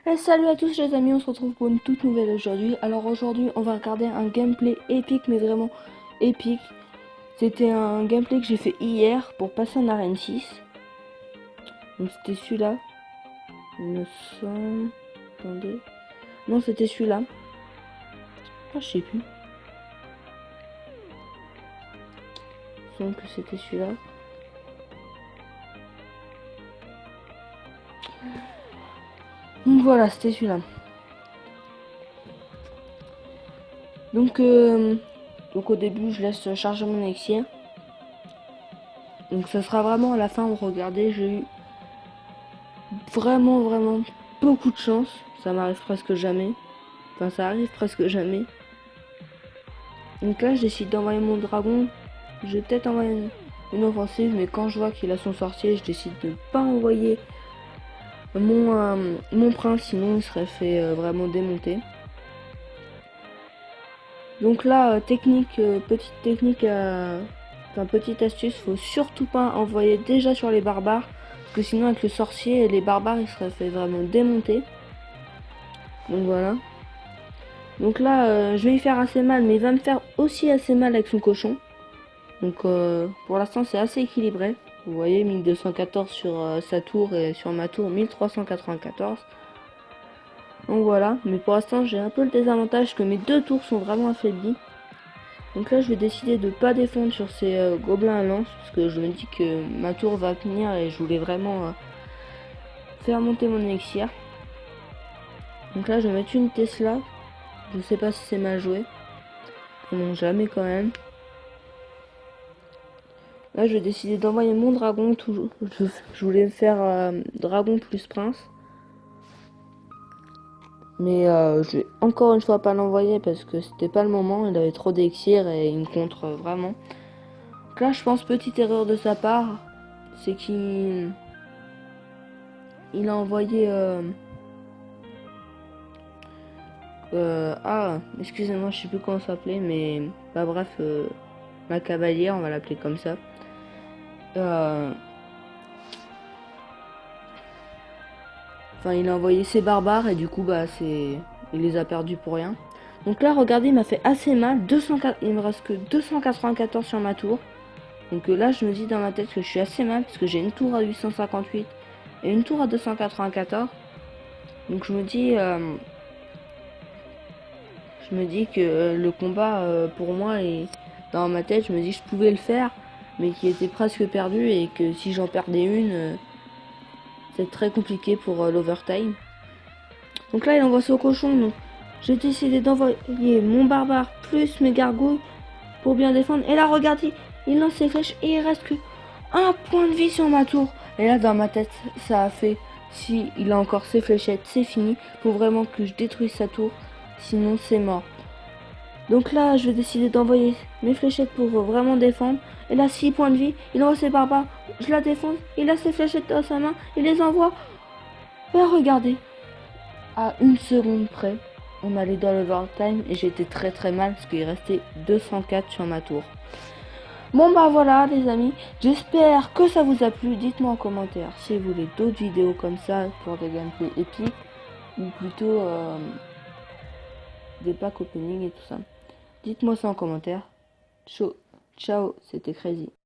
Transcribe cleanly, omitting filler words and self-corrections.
Et salut à tous les amis, on se retrouve pour une toute nouvelle aujourd'hui. Alors aujourd'hui on va regarder un gameplay épique, mais vraiment épique. C'était un gameplay que j'ai fait hier pour passer en arène 6. Donc c'était celui-là. Il me semble... Attendez. Non, c'était celui-là. Ah, je sais plus. Il me semble que c'était celui-là. Donc voilà, c'était celui-là. Donc au début je laisse charger mon élixir. Donc ça sera vraiment à la fin, regardez, j'ai eu vraiment beaucoup de chance. Ça m'arrive presque jamais. Enfin ça arrive presque jamais. Donc là je décide d'envoyer mon dragon. Je vais peut-être envoyer une offensive, mais quand je vois qu'il a son sorcier, je décide de ne pas envoyer mon prince, sinon il serait fait vraiment démonter. Donc là, petite technique, enfin petite astuce, faut surtout pas envoyer déjà sur les barbares, parce que sinon avec le sorcier, les barbares ils seraient fait vraiment démonter. Donc voilà. Donc là, je vais y faire assez mal, mais il va me faire aussi assez mal avec son cochon. Donc pour l'instant c'est assez équilibré. Vous voyez 1214 sur sa tour et sur ma tour 1394. Donc voilà, mais pour l'instant j'ai un peu le désavantage que mes deux tours sont vraiment affaiblies. Donc là je vais décider de pas défendre sur ces gobelins à lance, parce que je me dis que ma tour va tenir et je voulais vraiment faire monter mon élixir. Donc là je vais mettre une Tesla. Je sais pas si c'est mal joué. Non, jamais quand même. Là, je vais décider d'envoyer mon dragon. Toujours. Je voulais faire dragon plus prince. Mais je vais encore une fois pas l'envoyer parce que c'était pas le moment. Il avait trop d'élixir et il me contre vraiment. Donc là, je pense petite erreur de sa part. C'est qu'il a envoyé... excusez-moi, je sais plus comment ça s'appelait. Mais bah bref, ma cavalière, on va l'appeler comme ça. Enfin, il a envoyé ses barbares et du coup, bah, il les a perdus pour rien. Donc là, regardez, il m'a fait assez mal. 204, il me reste que 294 sur ma tour. Donc là, je me dis dans ma tête que je suis assez mal parce que j'ai une tour à 858 et une tour à 294. Donc je me dis que le combat pour moi est dans ma tête. Je me dis que je pouvais le faire, mais qu'il était presque perdu et que si j'en perdais une, c'est très compliqué pour l'overtime. Donc là, il envoie son cochon. Donc j'ai décidé d'envoyer mon barbare plus mes gargouilles pour bien défendre. Et là, regardez, il lance ses flèches et il reste que un point de vie sur ma tour. Et là, dans ma tête, ça a fait, si il a encore ses fléchettes, c'est fini. Faut vraiment que je détruise sa tour, sinon c'est mort. Donc là, je vais décider d'envoyer mes fléchettes pour vraiment défendre. Et là, 6 points de vie, il envoie ses barbares, je la défends, il a ses fléchettes dans sa main, il les envoie. Et regardez, à une seconde près, on allait dans l'overtime et j'étais très mal parce qu'il restait 204 sur ma tour. Bon bah voilà les amis, j'espère que ça vous a plu. Dites-moi en commentaire si vous voulez d'autres vidéos comme ça pour des gameplays épiques ou plutôt des packs opening et tout ça. Dites-moi ça en commentaire. Ciao, c'était Crazy.